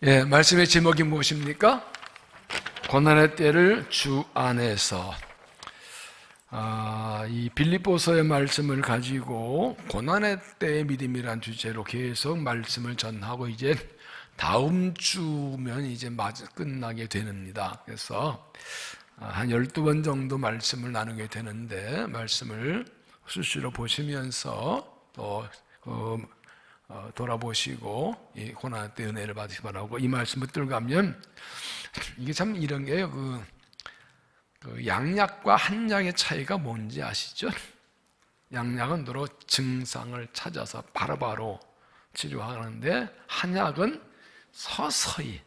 예, 말씀의 제목이 무엇입니까? 고난의 때를 주 안에서. 이 빌립보서의 말씀을 가지고 고난의 때의 믿음이란 주제로 계속 말씀을 전하고 이제 다음 주면 이제 끝나게 됩니다. 그래서 한 12번 정도 말씀을 나누게 되는데 말씀을 수시로 보시면서 또 돌아보시고 이 고난 때 은혜를 받으시기 바라고, 이 말씀 붙들고 가면 이게 참 이런 게요, 그 양약과 한약의 차이가 뭔지 아시죠? 양약은 주로 증상을 찾아서 바로바로 치료하는데, 한약은 서서히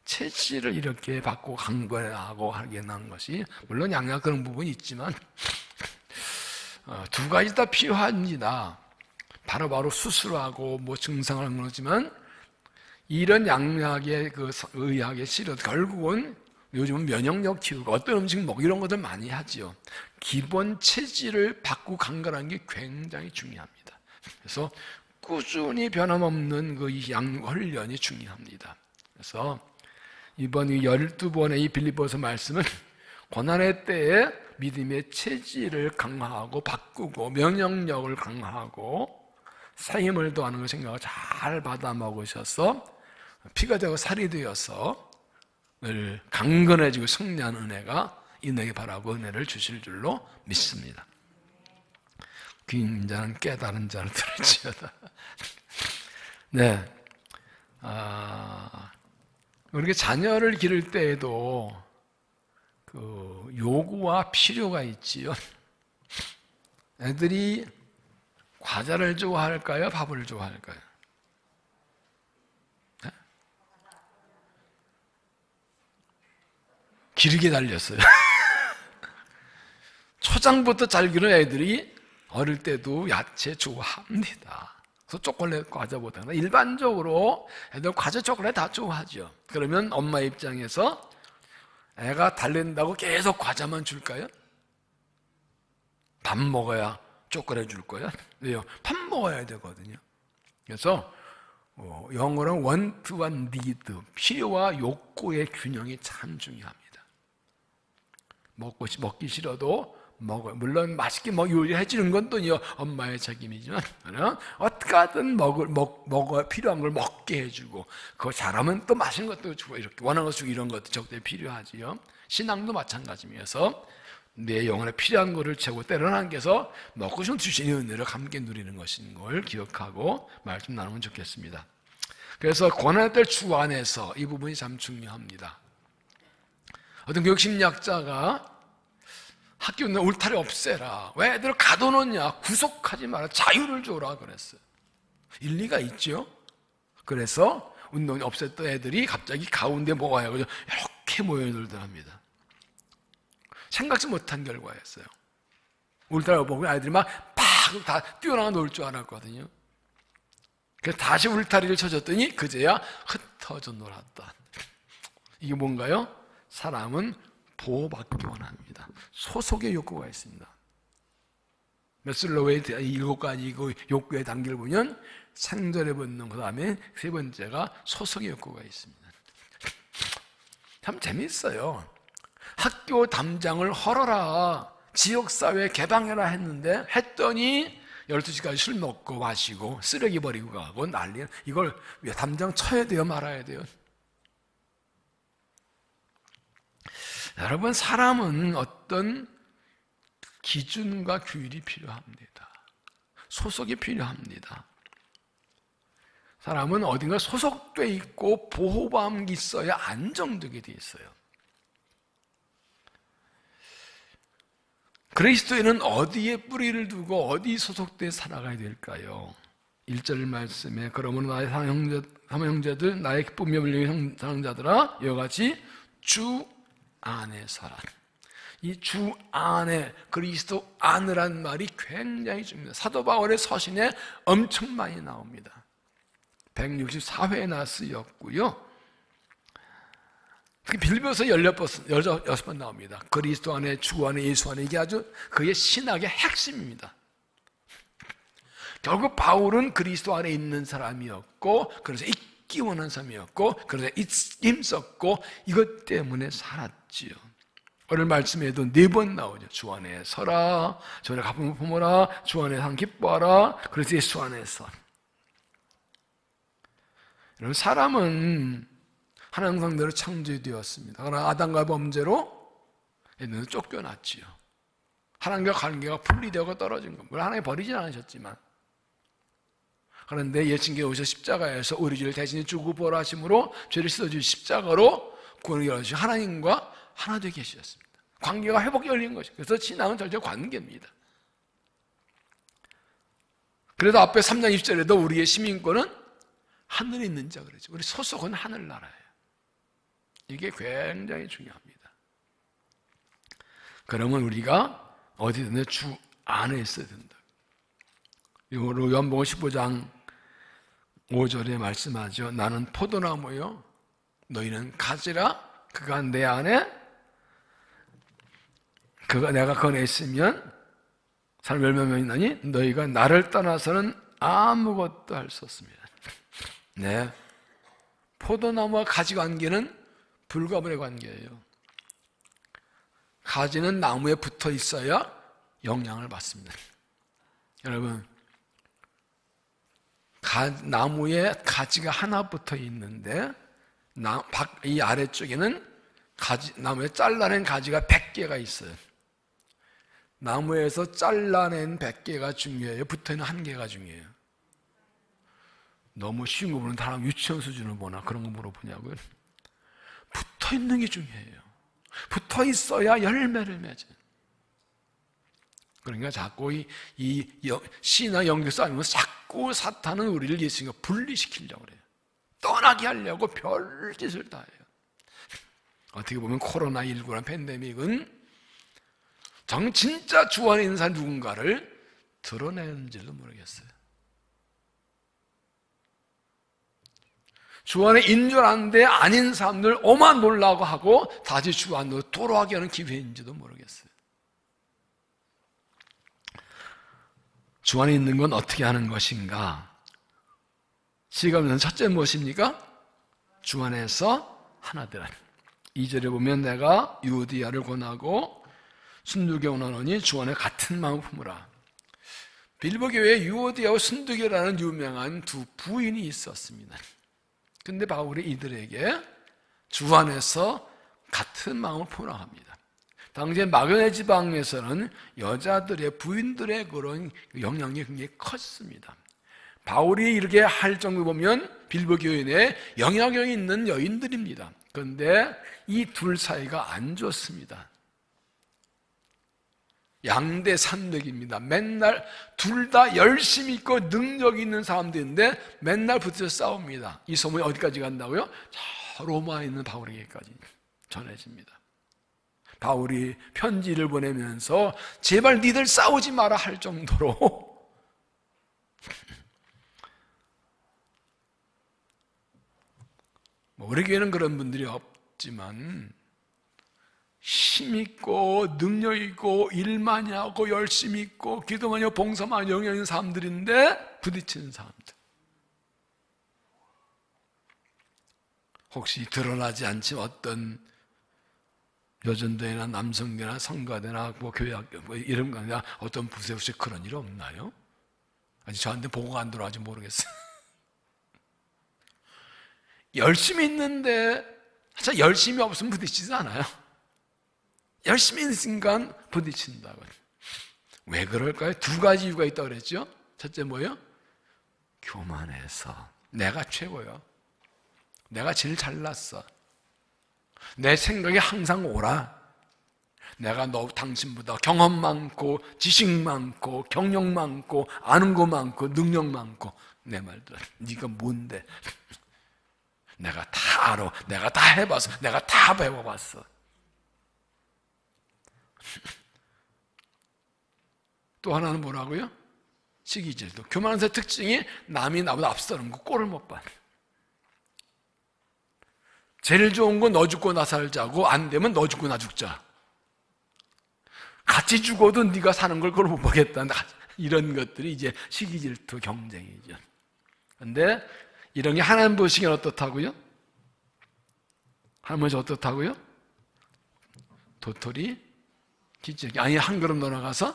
체질을 이렇게 바꾸고 강건하고 하게 난 것이, 물론 양약 그런 부분이 있지만 두 가지 다 필요합니다. 바로바로 수술하고 뭐 증상을 하는 거지만, 이런 양약의 그 의학의 치료 결국은 요즘은 면역력 키우고 어떤 음식 먹고 이런 것들 많이 하지요. 기본 체질을 바꾸고 강건하는 게 굉장히 중요합니다. 그래서 꾸준히 변함없는 그 양 훈련이 중요합니다. 그래서 이번 12번의 이 빌립보서 말씀은 고난의 때에 믿음의 체질을 강화하고 바꾸고 면역력을 강화하고 새 힘을 더하는 걸 생각을 잘 받아 먹으셔서 피가 되고 살이 되어서 늘 강건해지고 승리하는 은혜가 인에게 바라고 은혜를 주실 줄로 믿습니다. 귀 있는 자는 깨달은 자를 들을지어다. 네, 우리가 자녀를 기를 때에도 그 요구와 필요가 있지요. 애들이 과자를 좋아할까요? 밥을 좋아할까요? 네? 기르게 달렸어요. 초장부터 잘 기르는 애들이 어릴 때도 야채 좋아합니다. 그래서 초콜릿 과자보다는 일반적으로 애들 과자 초콜릿 다 좋아하죠. 그러면 엄마 입장에서 애가 달린다고 계속 과자만 줄까요? 밥 먹어야 초콜릿 줄 거야? 왜요? 밥 먹어야 되거든요. 그래서 영어로는 want와 need, 필요와 욕구의 균형이 참 중요합니다. 먹기 싫어도 먹어요. 물론 맛있게 요리해주는 건 또 엄마의 책임이지만, 어떻게 하든 먹어야 필요한 걸 먹게 해주고, 그거 잘하면 또 맛있는 것도 주고, 이렇게 원하는 것 주고, 이런 것도 적절히 필요하지요. 신앙도 마찬가지면서 내 영혼에 필요한 것을 채우고 때로는 하나님께서 먹고 싶은 주시는 은혜를 함께 누리는 것인 걸 기억하고 말씀 나누면 좋겠습니다. 그래서 고난의 때 주 안에서 이 부분이 참 중요합니다. 어떤 교육심리학자가 학교 내 울타리 없애라, 왜 애들을 가둬놓냐, 구속하지 마라, 자유를 줘라 그랬어요. 일리가 있죠. 그래서 운동이 없앴던 애들이 갑자기 가운데 모아요. 이렇게 모여들더랍니다. 생각지 못한 결과였어요. 울타리를 보고 아이들이 막 다 뛰어나가 놀 줄 알았거든요. 그래서 다시 울타리를 쳐줬더니 그제야 흩어져 놀았다. 이게 뭔가요? 사람은 보호받기 원합니다. 소속의 욕구가 있습니다. 메슬로우의 7가지 욕구의 단계를 보면 생존의 본능, 그 다음에 세 번째가 소속의 욕구가 있습니다. 참 재밌어요. 학교 담장을 헐어라, 지역사회 개방해라 했더니 12시까지 술 먹고 마시고 쓰레기 버리고 가고 난리는, 이걸 왜 담장 쳐야 돼요, 말아야 돼요? 여러분, 사람은 어떤 기준과 규율이 필요합니다. 소속이 필요합니다. 사람은 어딘가 소속돼 있고 보호감이 있어야 안정되게 돼 있어요. 그리스도인은 어디에 뿌리를 두고 어디 소속돼 살아가야 될까요? 1절 말씀에 그러므로 나의 사랑형제들, 나의 기쁨이 열린 사랑자들아, 이와 같이 주 안에 살아. 이 주 안에, 그리스도 안이란 말이 굉장히 중요합니다. 사도 바울의 서신에 엄청 많이 나옵니다. 164회나 쓰였고요. 빌립보서 16번 나옵니다. 그리스도 안에, 주 안에, 예수 안에, 이게 아주 그의 신학의 핵심입니다. 결국 바울은 그리스도 안에 있는 사람이었고, 그래서 있기 원하는 삶이었고, 그래서 힘썼고, 이것 때문에 살았지요. 오늘 말씀에도 4번 나오죠. 주 안에 서라, 주 안에 가품을 품어라, 주 안에 상 기뻐하라, 그래서 예수 안에서. 여러분, 사람은 하나님 상대로 창조되었습니다. 그러나 아담과 범죄로 에덴에서 쫓겨났지요. 하나님과 관계가 분리되고 떨어진 겁니다. 하나님 버리진 않으셨지만, 그런데 예수님께 오셔 십자가에서 우리 죄를 대신에 주고 벌하심으로 죄를 씻어주신 십자가로 구원을 열어주신 하나님과 하나 되게 하셨습니다. 관계가 회복이 열린 것이죠. 그래서 신앙은 절대 관계입니다. 그래서 앞에 3장 20절에도 우리의 시민권은 하늘에 있는 자 그러죠. 우리 소속은 하늘나라예요. 이게 굉장히 중요합니다. 그러면 우리가 어디든 주 안에 있어야 된다. 이거로 요한복음 15장 5절에 말씀하죠. 나는 포도나무요, 너희는 가지라. 그가 내 안에, 내가 그 안에 있으면 사람 열매가 있나니 너희가 나를 떠나서는 아무것도 할 수 없습니다. 네, 포도나무와 가지 관계는 불가분의 관계예요. 가지는 나무에 붙어 있어야 영향을 받습니다. 여러분, 나무에 가지가 하나 붙어 있는데 이 아래쪽에는 나무에 잘라낸 가지가 100개가 있어요. 나무에서 잘라낸 100개가 중요해요? 붙어있는 1개가 중요해요? 너무 쉬운 거 보는 사람 유치원 수준을 보나 그런 거 물어보냐고요? 붙어있는 게 중요해요. 붙어있어야 열매를 맺어요. 그러니까 자꾸 이 씨나 연기 싸움에서 자꾸 사탄은 우리를 예수님과 분리시키려고 그래요. 떠나게 하려고 별짓을 다 해요. 어떻게 보면 코로나19라는 팬데믹은 진짜 주 안에 있는 사람 누군가를 드러내는지도 모르겠어요. 주 안에 있는 줄 아는데 아닌 사람들 오만 놀라고 하고 다시 주 안으로 돌아가게 하는 기회인지도 모르겠어요. 주 안에 있는 건 어떻게 하는 것인가? 시감에서는 첫째 무엇입니까? 주 안에서 하나 되라. 2절에 보면 내가 유오디아를 권하고 순두교에 원하노니 주 안에 같은 마음을 품으라. 빌보 교회에 유오디아와 순두교라는 유명한 두 부인이 있었습니다. 근데 바울이 이들에게 주 안에서 같은 마음을 품으라 합니다. 당시에 마게도냐 지방에서는 여자들의 부인들의 그런 영향이 굉장히 컸습니다. 바울이 이렇게 할 정도 보면 빌보 교회 내에 영향력이 있는 여인들입니다. 그런데 이 둘 사이가 안 좋습니다. 양대 산맥입니다. 맨날 둘 다 열심히 있고 능력 있는 사람들인데 맨날 붙어서 싸웁니다. 이 소문이 어디까지 간다고요? 저 로마에 있는 바울에게까지 전해집니다. 바울이 편지를 보내면서 제발 니들 싸우지 마라 할 정도로 우리 교회는 그런 분들이 없지만 힘있고 능력있고 일 많이 하고 열심히 있고 기도 많이 하고 봉사 많이 영향 있는 사람들인데 부딪히는 사람들, 혹시 드러나지 않지 어떤 여전대나 남성대나 성가대나 뭐 교회학교 뭐 이런 거 아니라 어떤 부세 혹시 그런 일 없나요? 아직 저한테 보고가 안 들어와서 모르겠어요. 열심히 있는데 진짜 열심히 없으면 부딪히지 않아요? 열심히 있으니까 부딪힌다고. 왜 그럴까요? 두 가지 이유가 있다고 그랬죠. 첫째 뭐예요? 교만해서 내가 최고요. 내가 제일 잘났어. 내 생각이 항상 옳아. 내가 당신보다 경험 많고 지식 많고 경력 많고 아는 거 많고 능력 많고 내 말들 네가 뭔데? 내가 다 알아. 내가 다 해봤어. 내가 다 배워봤어. 또 하나는 뭐라고요? 시기질도. 교만한 사람의 특징이 남이 나보다 앞서는 거 꼴을 못 봐. 제일 좋은 건 너 죽고 나 살자고, 안 되면 너 죽고 나 죽자. 같이 죽어도 네가 사는 걸 그걸 못 보겠다. 이런 것들이 이제 시기질투 경쟁이죠. 그런데 이런 게 하나님 보시기엔 어떻다고요? 하나님 보시기엔 어떻다고요? 도토리 기저귀. 아니, 한 걸음 더 나가서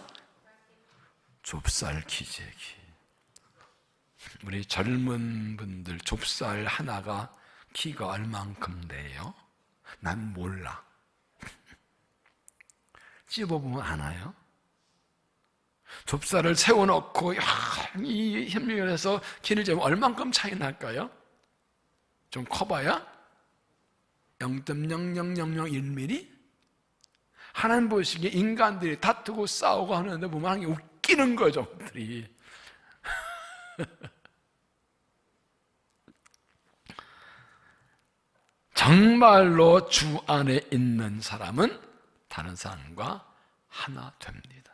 좁쌀 기저귀. 우리 젊은 분들 좁쌀 하나가 키가 얼만큼 돼요? 난 몰라. 찝어보면 아나요? 좁쌀을 세워놓고 이 협력을 해서 키를 재면 얼만큼 차이 날까요? 좀 커봐야 0.00001mm? 하나님 보시기에 인간들이 다투고 싸우고 하는데 보면 하는 게 웃기는 거죠. 저들이. 정말로 주 안에 있는 사람은 다른 사람과 하나 됩니다.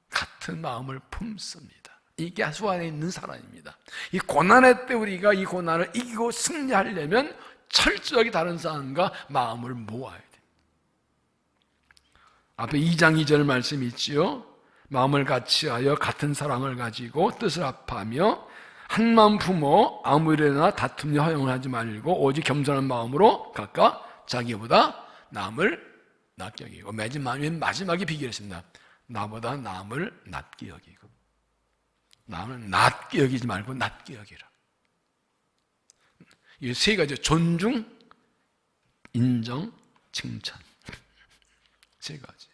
같은 마음을 품습니다. 이게 주 안에 있는 사람입니다. 이 고난의 때 우리가 이 고난을 이기고 승리하려면 철저하게 다른 사람과 마음을 모아야 돼요. 앞에 2장 2절 말씀이 있지요. 마음을 같이하여 같은 사랑을 가지고 뜻을 합하며 한 마음 품어 아무 일에나 다툼과 허용을 하지 말고 오직 겸손한 마음으로 각각 자기보다 남을 낮게 여기고. 마지막에 비교했습니다. 나보다 남을 낮게 여기고. 남을 낮게 여기지 말고 낮게 여기라. 이 세 가지: 존중, 인정, 칭찬. 세 가지.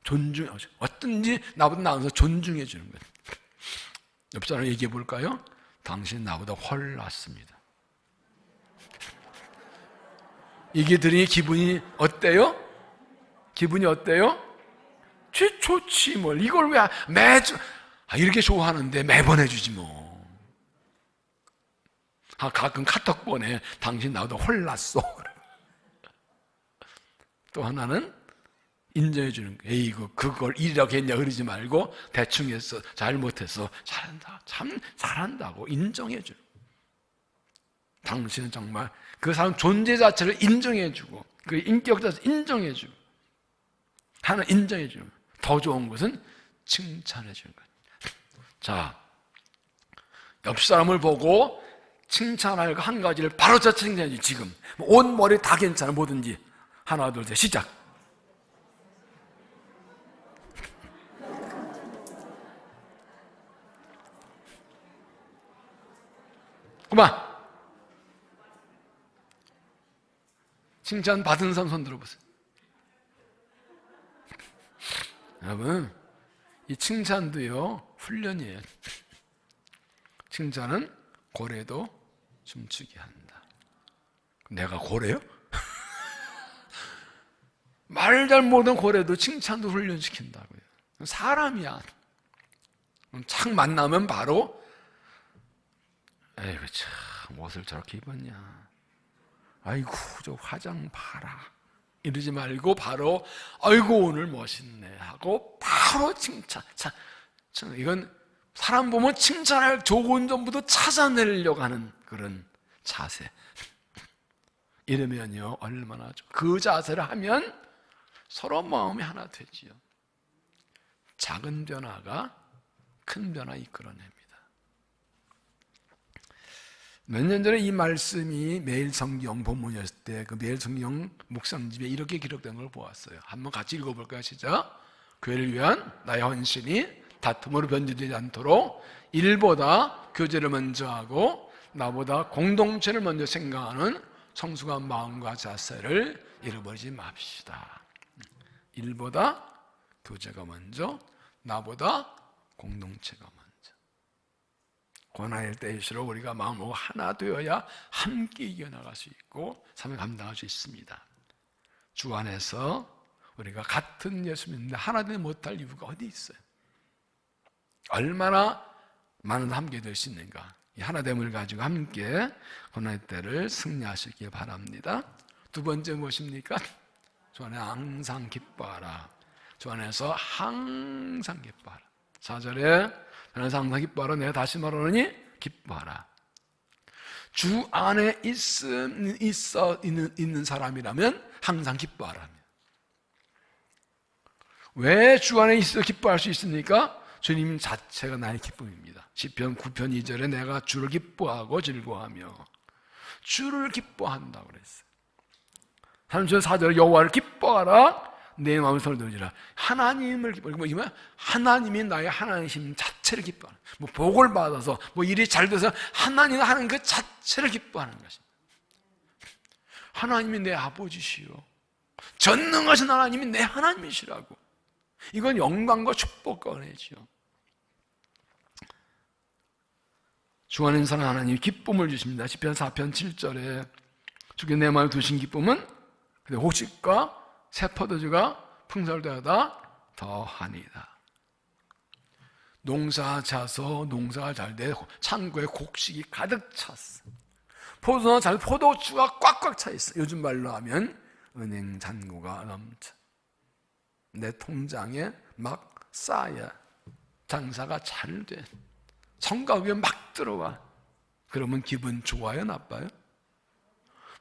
존중, 어떤지 나보다 나아서 존중해 주는 거예요. 옆 사람 얘기해 볼까요? 당신 나보다 훨 낫습니다. 이게 들으니 기분이 어때요? 기분이 어때요? 좋지 뭘. 이걸 왜 매주 이렇게 좋아하는데 매번 해주지 뭐. 가끔 카톡 보내. 당신 나보다 훨 낫어. 또 하나는 인정해 주는 거예요. 에이구, 그걸 이라고 했냐 그러지 말고 대충 했어, 잘못했어, 잘한다, 참 잘한다고 인정해 주는 거예요. 당신은 정말 그 사람 존재 자체를 인정해 주고 그 인격 자체를 인정해 주고 하나 인정해 주는 거예요. 더 좋은 것은 칭찬해 주는 거예요. 자, 옆 사람을 보고 칭찬할 한 가지를 바로 저 칭찬해야지. 지금 온 머리 다 괜찮아. 뭐든지. 하나 둘 셋 시작. 그만. 칭찬 받은 사람 손 들어보세요. 여러분, 이 칭찬도요 훈련이에요. 칭찬은 고래도 춤추게 한다. 내가 고래요? 말 잘 못하는 고래도 칭찬도 훈련시킨다고요. 사람이야. 착 만나면 바로 에이구 참 옷을 저렇게 입었냐, 아이고 저 화장 봐라 이러지 말고 바로 아이고 오늘 멋있네 하고 바로 칭찬. 이건 사람 보면 칭찬할 좋은 점부터 찾아내려고 하는 그런 자세. 이러면요 얼마나 좋아. 그 자세를 하면 서로 마음이 하나 되지요. 작은 변화가 큰 변화 이끌어냅니다. 몇 년 전에 이 말씀이 매일 성경 본문이었을 때 그 매일 성경 묵상집에 이렇게 기록된 걸 보았어요. 한번 같이 읽어볼까요? 시작. 교회를 위한 나의 헌신이 다툼으로 변질되지 않도록 일보다 교제를 먼저 하고 나보다 공동체를 먼저 생각하는 성숙한 마음과 자세를 잃어버리지 맙시다. 일보다 교제가 먼저, 나보다 공동체가 먼저. 고난일 때일수록 우리가 마음으로 하나 되어야 함께 이겨나갈 수 있고 삶을 감당할 수 있습니다. 주 안에서 우리가 같은 예수 믿는데 하나 되지 못할 이유가 어디 있어요? 얼마나 많은 함께 될 수 있는가. 이 하나됨을 가지고 함께 고난의 때를 승리하시길 바랍니다. 두 번째 무엇입니까? 주 안에 항상 기뻐하라. 주 안에서 항상 기뻐하라. 4절에 주 안에서 항상 기뻐하라. 내가 다시 말하노니 기뻐하라. 주 안에 있는 사람이라면 항상 기뻐하라. 왜 주 안에 있어 기뻐할 수 있습니까? 주님 자체가 나의 기쁨입니다. 시편 9편 2절에 내가 주를 기뻐하고 즐거워하며, 주를 기뻐한다고 그랬어요. 3절 4절 여호와를 기뻐하라, 내 마음을 설득이라. 하나님을 기뻐하고, 뭐 하나님이 나의 하나님 자체를 기뻐하는, 뭐 복을 받아서 뭐 일이 잘 돼서 하나님 하는 그 자체를 기뻐하는 것입니다. 하나님이 내 아버지시요, 전능하신 하나님이 내 하나님이시라고. 이건 영광과 축복과 은혜지요. 주 안에 사는 하나님이 기쁨을 주십니다. 시편 4편 7절에 주께 내 마음에 두신 기쁨은 곡식과 새 포도주가 풍성되어다 더하니이다. 농사 져서 농사가 잘 돼 창고에 곡식이 가득 찼어. 포도나 잘 포도주가 꽉꽉 차 있어. 요즘 말로 하면 은행 잔고가 넘쳐. 내 통장에 막 쌓여 장사가 잘 돼. 성과급이 막 들어와. 그러면 기분 좋아요, 나빠요?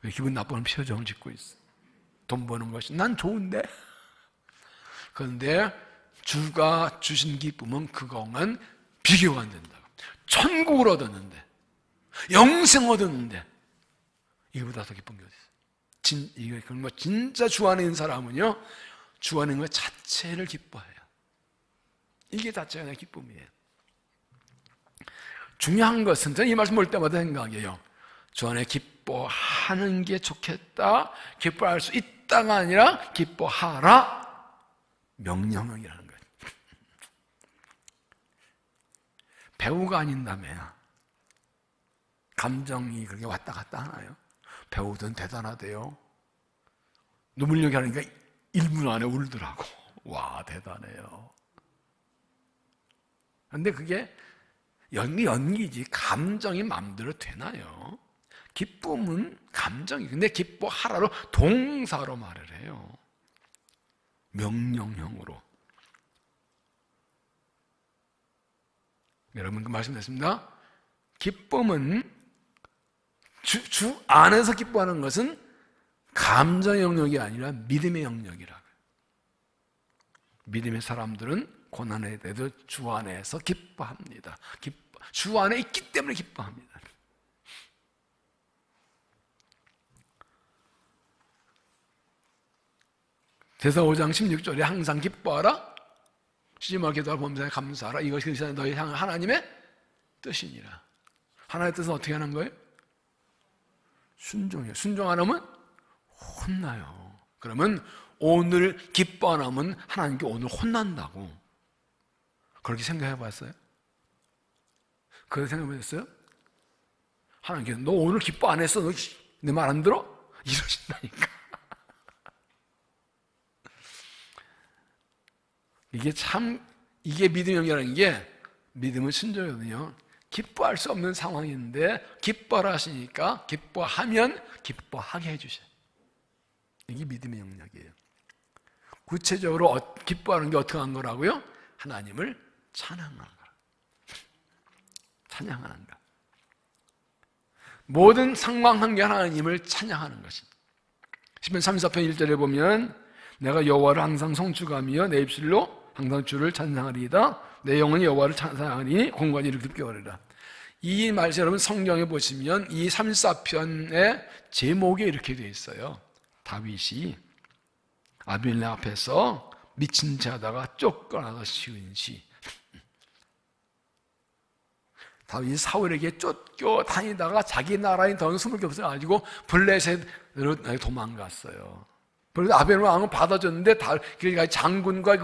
왜 기분 나쁘는 표정을 짓고 있어? 돈 버는 것이 난 좋은데. 그런데 주가 주신 기쁨은 그거는 비교가 안 된다고. 천국을 얻었는데, 영생 얻었는데 이거보다 더 기쁜 게 어디 있어요? 이거 진짜 주 안에 있는 사람은요, 주 안에 있는 것 자체를 기뻐해요. 이게 자체가 내 기쁨이에요. 중요한 것은, 저는 이 말씀 볼 때마다 생각해요. 주 안에 기뻐하는 게 좋겠다, 기뻐할 수 있다가 아니라 기뻐하라, 명령형이라는 거예요. 배우가 아닌다면 감정이 그렇게 왔다 갔다 하나요? 배우든 대단하대요. 눈물 얘기하니까 1분 안에 울더라고. 와, 대단해요. 근데 그게 연기지 감정이 마음대로 되나요? 기쁨은 감정이. 근데 기뻐하라로 동사로 말을 해요. 명령형으로. 여러분, 그 말씀드렸습니다. 기쁨은 주 안에서 기뻐하는 것은 감정의 영역이 아니라 믿음의 영역이라고요. 믿음의 사람들은 고난에 대해서 주 안에서 기뻐합니다. 주 안에 있기 때문에 기뻐합니다. 대사 5장 16절에 항상 기뻐하라, 쉬지 말고 기도하라, 범사에 감사하라, 이것이 너희 향한 하나님의 뜻이니라. 하나님의 뜻은 어떻게 하는 거예요? 순종이에요. 순종 안 하면 혼나요. 그러면 오늘 기뻐 안 하면 하나님께 오늘 혼난다고. 그렇게 생각해 봤어요? 그렇게 생각해 보셨어요? 하나님께 너 오늘 기뻐 안 했어? 너 내 말 안 들어? 이러신다니까. 이게 믿음이라는 게, 믿음은 순종이거든요. 기뻐할 수 없는 상황인데 기뻐라 하시니까 기뻐하면 기뻐하게 해주셔요. 이게 믿음의 영역이에요. 구체적으로 기뻐하는 게 어떻게 한 거라고요? 하나님을 찬양하는 거라. 찬양하는 거. 모든 상황 한게 하나님을 찬양하는 것입니다. 시편 34편 1절에 보면 내가 여호와를 항상 성축하며 내 입술로 항상 주를 찬양하리이다. 내 영혼이 여호와를 찬양하니 공관이 이렇게 듣게 하리라. 이 말씀 여러분 성경에 보시면 이 34편의 제목이 이렇게 되어 있어요. 다윗이 아비멜렉 앞에서 미친 채 하다가 쫓겨나서 지은 시. 다윗이 사울에게 쫓겨다니다가 자기 나라에 더 숨을 게 없어가지고 블레셋으로 도망갔어요. 그래서 아벨 왕은 받아줬는데 장군과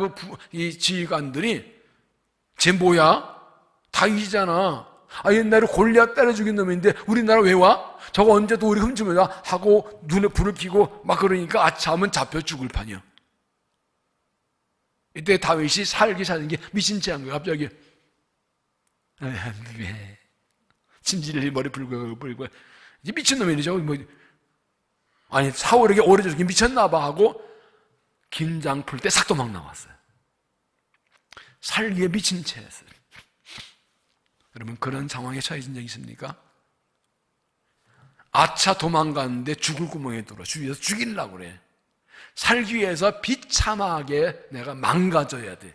이 지휘관들이 쟤 뭐야? 다윗이잖아. 옛날에 골리앗 때려 죽인 놈인데 우리나라 왜 와? 저거 언제 또 우리 훔치면 와? 하고 눈에 불을 켜고 막 그러니까 아차하면 잡혀 죽을 판이야. 이때 다윗이 살기 사는 게 미친 채 한 거야. 갑자기 왜? 침질이 머리 불고 이제 미친놈이죠. 아니 사울에게 오래 저렇게 미쳤나 봐 하고 긴장 풀 때 싹 도망 나왔어요. 살기에 미친 채 했어요. 여러분 그런 상황에 처해진 적 있습니까? 아차 도망갔는데 죽을 구멍에 들어 주위에서 죽이려고 그래. 살기 위해서 비참하게 내가 망가져야 돼.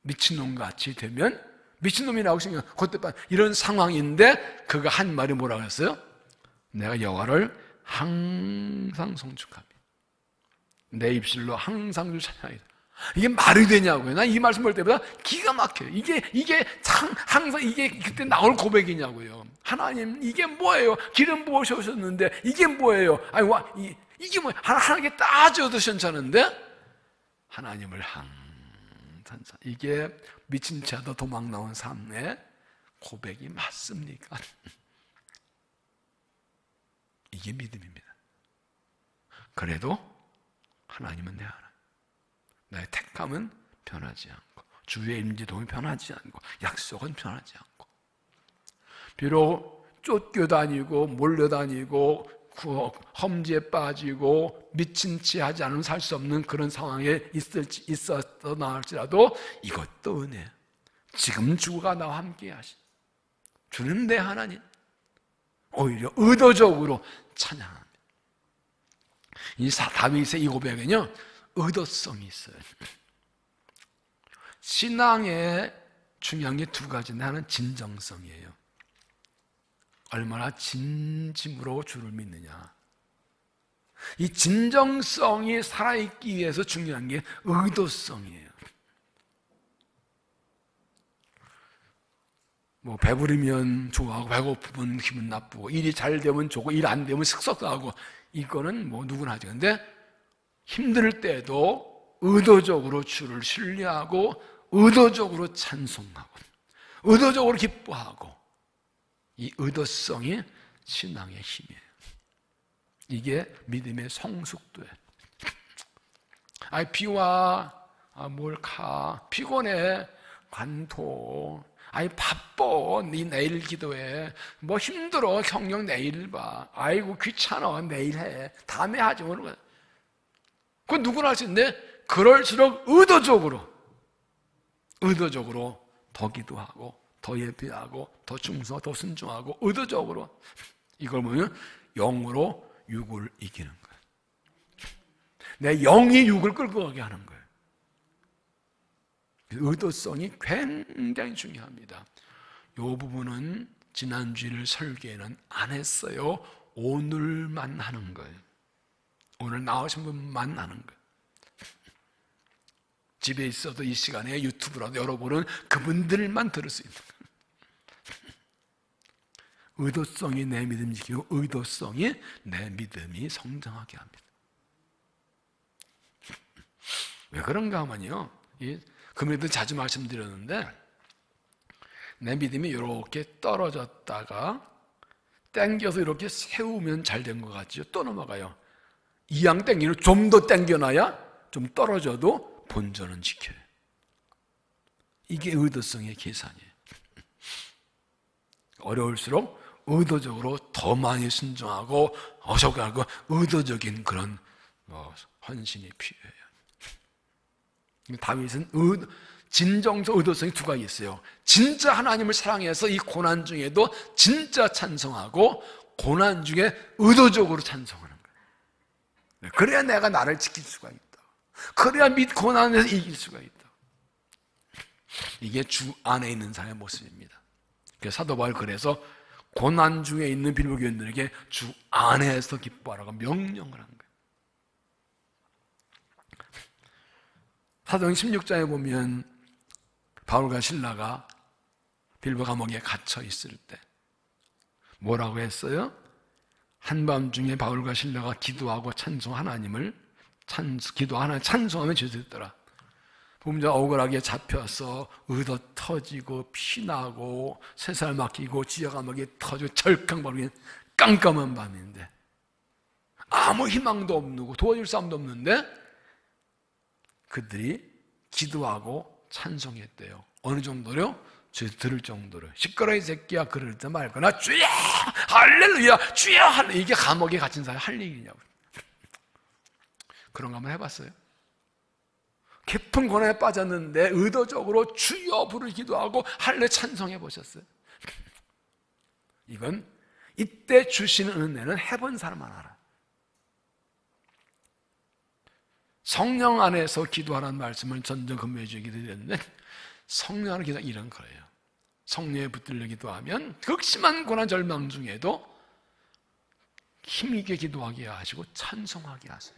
미친놈같이 되면 미친놈이라고 생각, 그때 이런 상황인데 그가 한 말이 뭐라고 했어요? 내가 여호와를 항상 송축합니다. 내 입술로 항상 주 찬양이다. 이게 말이 되냐고요? 난 이 말씀 볼 때보다 기가 막혀요. 이게 항상 이게 그때 나올 고백이냐고요. 하나님, 이게 뭐예요? 기름 부으셨는데 이게 뭐예요? 아니, 이게 뭐예요? 하나님께 따져도 괜찮은데 하나님을 항상, 이게 미친 채도 도망 나온 삶의 고백이 맞습니까? 이게 믿음입니다. 그래도 하나님은 내 하나님, 나의 택함은 변하지 않고, 주의 임재동이 변하지 않고, 약속은 변하지 않고, 비록 쫓겨다니고 몰려다니고 험지에 빠지고 미친 채 하지 않으면 살 수 없는 그런 상황에 있었다 할지라도 이것도 은혜. 지금 주가 나와 함께 하신 주는 내 하나님, 오히려 의도적으로 찬양합니다. 이 다윗의 이 고백은요, 의도성이 있어요. 신앙에 중요한 게 두 가지인데, 하나는 진정성이에요. 얼마나 진심으로 주를 믿느냐. 이 진정성이 살아있기 위해서 중요한 게 의도성이에요. 뭐 배부르면 좋아하고 배고프면 기분 나쁘고 일이 잘 되면 좋고 일 안 되면 쓱쓱하고, 이거는 뭐 누구나 하죠. 근데 힘들 때도 의도적으로 주를 신뢰하고 의도적으로 찬송하고 의도적으로 기뻐하고, 이 의도성이 신앙의 힘이에요. 이게 믿음의 성숙도예요. 비와, 뭘 가, 피곤해, 관토, 바빠, 네 내일 기도해, 뭐 힘들어, 성령 내일 봐, 아이고 귀찮아, 내일 해, 다음에 하지. 그건 누구나 할 수 있는데, 그럴수록 의도적으로 더 기도하고 더 예배하고 더 충성하고 더 순종하고 의도적으로, 이걸 보면 영으로 육을 이기는 거예요. 내 영이 육을 끌고 가게 하는 거예요. 의도성이 굉장히 중요합니다. 이 부분은 지난주일 설교에는 안 했어요. 오늘만 하는 거예요. 오늘 나오신 분만 하는 거예요. 집에 있어도 이 시간에 유튜브라도 열어보는 그분들만 들을 수 있는 거예요. 의도성이 내 믿음 지키고 의도성이 내 믿음이 성장하게 합니다. 왜 그런가 하면요, 금요일도 자주 말씀드렸는데, 내 믿음이 이렇게 떨어졌다가 땡겨서 이렇게 세우면 잘 된 것 같죠. 또 넘어가요. 이왕 땡기는 좀 더 땡겨놔야 좀 떨어져도 본전은 지켜요. 이게 의도성의 계산이에요. 어려울수록 의도적으로 더 많이 순종하고 어석하고 의도적인 그런 헌신이 필요해요. 다윗은 진정성, 의도성이 두 가지 있어요. 진짜 하나님을 사랑해서 이 고난 중에도 진짜 찬송하고, 고난 중에 의도적으로 찬송하는 거예요. 그래야 내가 나를 지킬 수가 있다. 그래야 고난에서 이길 수가 있다. 이게 주 안에 있는 사람의 모습입니다. 사도 바울 그래서 고난 중에 있는 빌보 교인들에게 주 안에서 기뻐하라고 명령을 한 거예요. 사도행 16장에 보면 바울과 실라가 빌보 감옥에 갇혀 있을 때 뭐라고 했어요? 한밤중에 바울과 실라가 기도하고 하나님을 찬송하면 죄됐더라. 보면 억울하게 잡혀서 의도 터지고 피나고 쇠살 막히고 지하감옥이 터지고 절강버리는 깜깜한 밤인데 아무 희망도 없고 도와줄 사람도 없는데 그들이 기도하고 찬송했대요. 어느 정도로? 저 들을 정도로. 시끄러워 이 새끼야 그럴 때 말거나 주여 할렐루야 주여 할렐루야. 이게 감옥에 갇힌 사람이 할 얘기냐고. 그런 거 한번 해봤어요? 깊은 고난에 빠졌는데 의도적으로 주여 부를 기도하고 할렐루야 찬송해 보셨어요? 이건 이때 주시는 은혜는 해본 사람만 알아요. 성령 안에서 기도하라는 말씀을 전전 금요일에 드렸는데, 성령을 기도 이런 거예요. 성령에 붙들려 기도하면 극심한 고난 절망 중에도 힘있게 기도하게 하시고 찬송하게 하세요.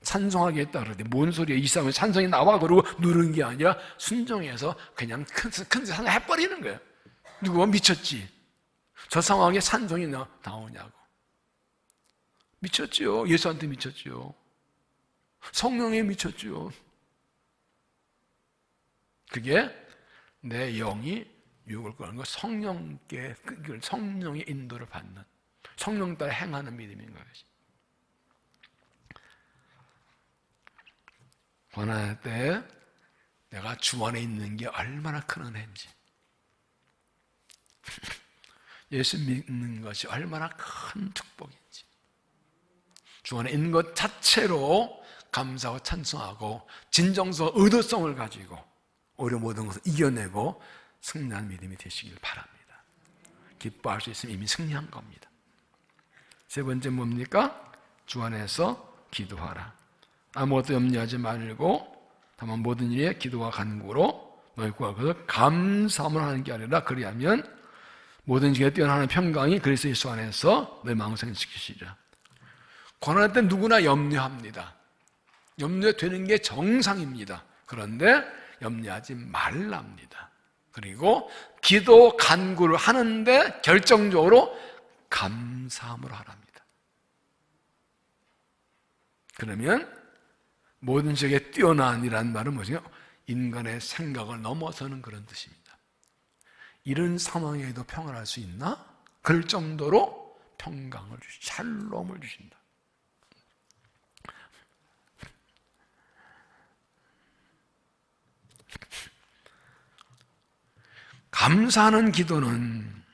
찬송하게 했다 그러는데 뭔 소리야? 이 사람은 찬송이 나와 그러고 누르는 게 아니라 순종해서 그냥 큰 찬송 해버리는 거예요. 누구가 미쳤지? 저 상황에 찬송이 나오냐고. 미쳤지요. 예수한테 미쳤지요. 성령에 미쳤지요. 그게 내 영이 유혹을 끄는 거, 성령의 인도를 받는, 성령 따라 행하는 믿음인 것이. 고난할 때 내가 주 안에 있는 게 얼마나 큰 은혜인지, 예수 믿는 것이 얼마나 큰 축복인지, 주 안에 있는 것 자체로 감사하고 찬송하고 진정성, 의도성을 가지고 오히려 모든 것을 이겨내고 승리한 믿음이 되시길 바랍니다. 기뻐할 수 있으면 이미 승리한 겁니다. 세 번째 뭡니까? 주 안에서 기도하라. 아무것도 염려하지 말고 다만 모든 일에 기도와 간구로 너희 구하고 감사함을 하는 게 아니라 그리하면 모든 지에 뛰어나는 평강이 그리스도 예수 안에서 너희 마음을 생기시리라. 고난할 때 누구나 염려합니다. 염려되는 게 정상입니다. 그런데 염려하지 말랍니다. 그리고 기도 간구를 하는데 결정적으로 감사함으로 하랍니다. 그러면 모든 지역에 뛰어난이라는 말은 뭐죠? 인간의 생각을 넘어서는 그런 뜻입니다. 이런 상황에도 평안할 수 있나? 그럴 정도로 평강을 샬롬을 주신다. 감사하는 기도는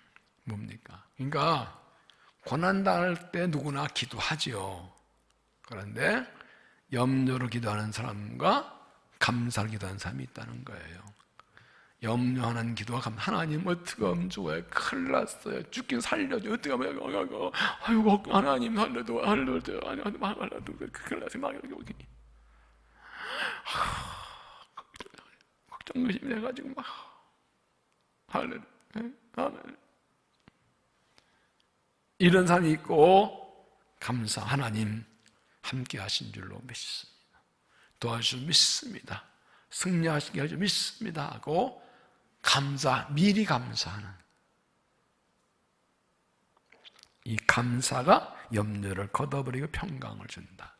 뭡니까? 그러니까 고난당할 때 누구나 기도하지요. 그런데 염려로 기도하는 사람과 감사로 기도하는 사람이 있다는 거예요. 염려하는 기도가 하나님 어떻게 하면 좋아요? 큰일 났어요. 죽긴 살려줘. 어떻게 하면 아이고 하나님 살려도 큰일 났어요. 걱정 의심이 돼가지고 막 이런 사람이 있고 감사 하나님 함께 하신 줄로 믿습니다. 도와주셔서 믿습니다. 승리하시게 하셔서 믿습니다 하고 감사, 미리 감사하는 이 감사가 염려를 걷어버리고 평강을 준다.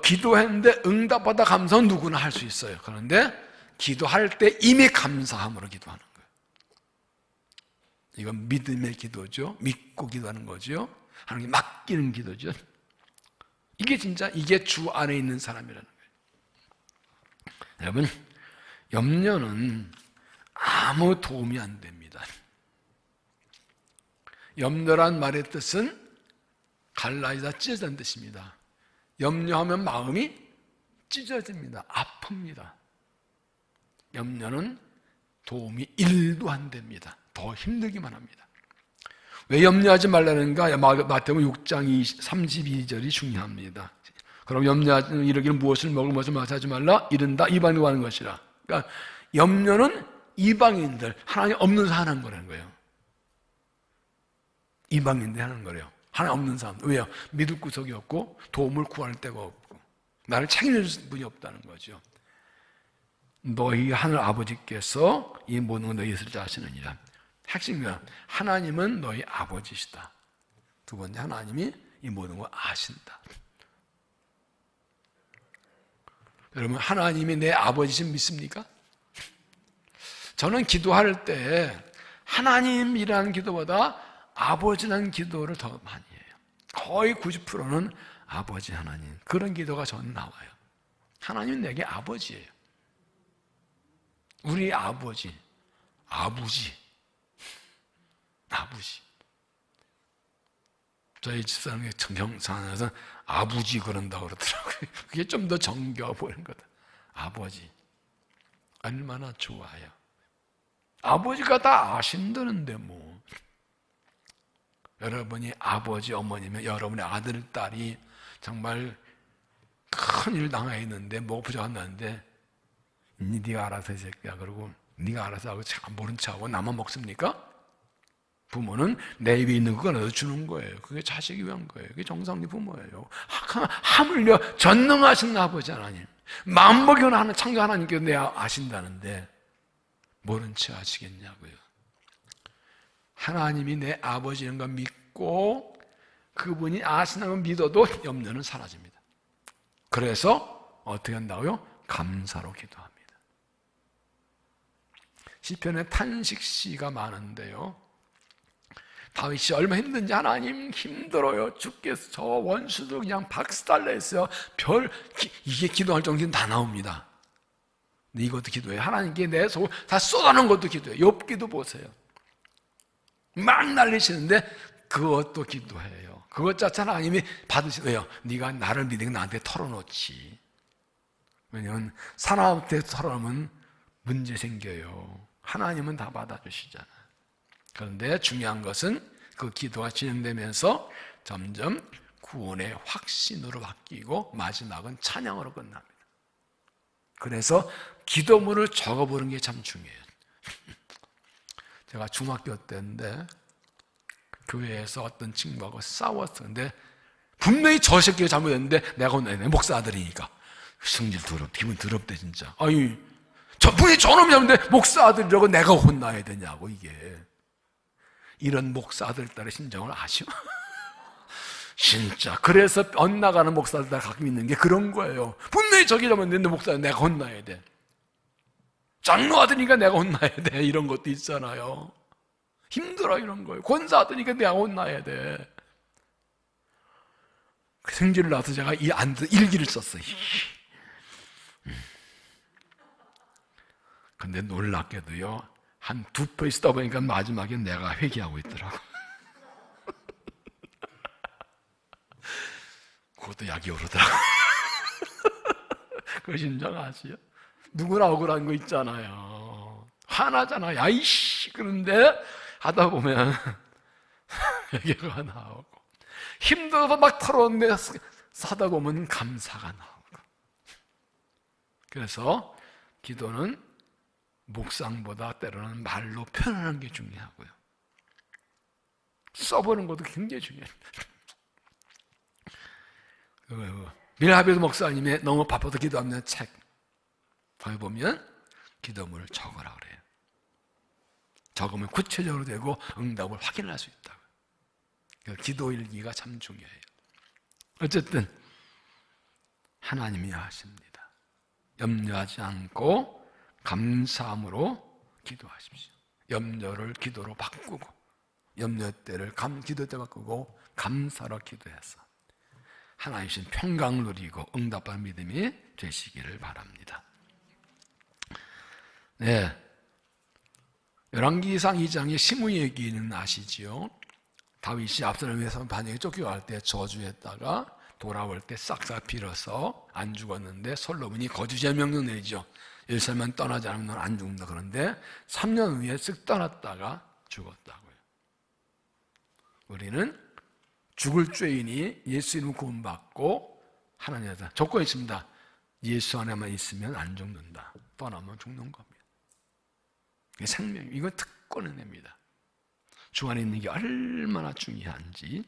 기도했는데 응답받아 감사는 누구나 할 수 있어요. 그런데 기도할 때 이미 감사함으로 기도하는 거예요. 이건 믿음의 기도죠. 믿고 기도하는 거죠. 하나님께 맡기는 기도죠. 이게 주 안에 있는 사람이라는 거예요. 여러분, 염려는 아무 도움이 안 됩니다. 염려란 말의 뜻은 갈라지다, 찢어진다는 뜻입니다. 염려하면 마음이 찢어집니다. 아픕니다. 염려는 도움이 1도 안 됩니다. 더 힘들기만 합니다. 왜 염려하지 말라는가? 마태복음 6장 32절이 중요합니다. 그럼 염려하지 이르기를 무엇을 먹을 무엇을 마시지 말라 이른다 이방인과 하는 것이라. 그러니까 염려는 이방인들, 하나님 없는 사람 하는 거라는 거예요. 이방인들 하는 거래요. 하나님 없는 사람. 왜요? 믿을 구석이 없고 도움을 구할 데가 없고 나를 책임져 줄 분이 없다는 거죠. 너희 하늘 아버지께서 이 모든 걸 너희 있을 줄 아시느니라. 핵심은 하나님은 너희 아버지시다. 두 번째, 하나님이 이 모든 걸 아신다. 여러분, 하나님이 내 아버지신 믿습니까? 저는 기도할 때 하나님이라는 기도보다 아버지라는 기도를 더 많이 해요. 거의 90%는 아버지 하나님, 그런 기도가 저는 나와요. 하나님은 내게 아버지예요. 우리 아버지. 저희 집사람이 정경산에서 아버지 그런다고 그러더라고요. 그게 좀 더 정겨워 보이는 거다. 아버지. 얼마나 좋아요. 아버지가 다 아신다는데 뭐. 여러분이 아버지, 어머니면 여러분의 아들, 딸이 정말 큰일 당했는데 뭐가 부자가 났는데 네가 알아서 해 새끼야 그러고 네가 알아서 하고 참 모른 척하고 나만 먹습니까? 부모는 내 입에 있는 거 얻어주는 거예요. 그게 자식이 위한 거예요. 그게 정상리 부모예요. 하물며 전능하신 아버지 하나님, 마음먹이는 하는 창조 하나님께서 내 아신다는데 모른 척 하시겠냐고요. 하나님이 내 아버지인 걸 믿고 그분이 아신다는 걸 믿어도 염려는 사라집니다. 그래서 어떻게 한다고요? 감사로 기도합니다. 시편에 탄식시가 많은데요, 다윗이 얼마나 힘든지, 하나님 힘들어요, 죽겠어, 저 원수도 그냥 박살내 있어요, 이게 기도할 정도는 다 나옵니다. 근데 이것도 기도해요. 하나님께 내 속 다 쏟아놓은 것도 기도해요. 욥기도 보세요. 막 날리시는데 그것도 기도해요. 그것 자체 하나님이 받으시래요. 네가 나를 믿으니까 나한테 털어놓지. 왜냐하면 사람한테 털어놓으면 문제 생겨요. 하나님은 다 받아주시잖아요. 그런데 중요한 것은 그 기도가 진행되면서 점점 구원의 확신으로 바뀌고 마지막은 찬양으로 끝납니다. 그래서 기도문을 적어보는 게 참 중요해요. 제가 중학교 때인데 교회에서 어떤 친구하고 싸웠어. 근데 분명히 저 새끼가 잘못했는데 내가 혼나야 목사 아들이니까 성질 기분 더럽대 진짜. 아니, 분명히 저놈이 잘못했는데 목사 아들이라고 내가 혼나야 되냐고. 이게 이런 목사 아들 딸의 심정을 아시오? 진짜. 그래서 엇나가는 목사들 다 가끔 있는 게 그런 거예요. 분명히 저기 잘못했는데 목사 내가 혼나야 돼, 장로 아들이니까 내가 혼나야 돼, 이런 것도 있잖아요. 힘들어 이런 거예요. 권사 아들이니까 내가 혼나야 돼. 그 생지를 나서 제가 이 일기를 썼어요. 근데 놀랍게도요, 한 2페이지 쓰다 보니까 마지막에 내가 회개하고 있더라고. 그것도 약이 오르더라고. 그 심정 아시죠? 누구나 억울한 거 있잖아요. 화나잖아. 야이씨. 그런데 하다 보면 회개가 나오고, 힘들어서 막 털어내 하다 보면 감사가 나오고. 그래서 기도는 묵상보다 때로는 말로 표현하는 게 중요하고요, 써보는 것도 굉장히 중요해요. 밀하베드 목사님의 너무 바빠서 기도하는 책, 거기 보면 기도문을 적으라 그래요. 적으면 구체적으로 되고 응답을 확인할 수 있다고. 기도 일기가 참 중요해요. 어쨌든 하나님이 아십니다. 염려하지 않고 감사함으로 기도하십시오. 염려를 기도로 바꾸고, 염려 때를 기도 때 바꾸고 감사로 기도해서 하나님신 평강을 누리고 응답받는 믿음이 되시기를 바랍니다. 네, 열왕기상 2장의 시므 얘기는 아시지요? 다윗이 압살롬에서 반역에 쫓겨갈 때 저주했다가 돌아올 때 싹싹 빌어서 안 죽었는데 솔로몬이 거주제 명령 내리죠. 예루살렘만 떠나지 않으면 넌 안 죽는다. 그런데 3년 후에 쓱 떠났다가 죽었다고요. 우리는 죽을 죄인이 예수 이름 구원받고 하나님한테 조건이 있습니다. 예수 안에만 있으면 안 죽는다. 떠나면 죽는 겁니다. 이게 생명이에요. 이건 특권을 냅니다. 주 안에 있는 게 얼마나 중요한지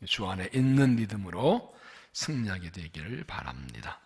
주 안에 있는 믿음으로 승리하게 되기를 바랍니다.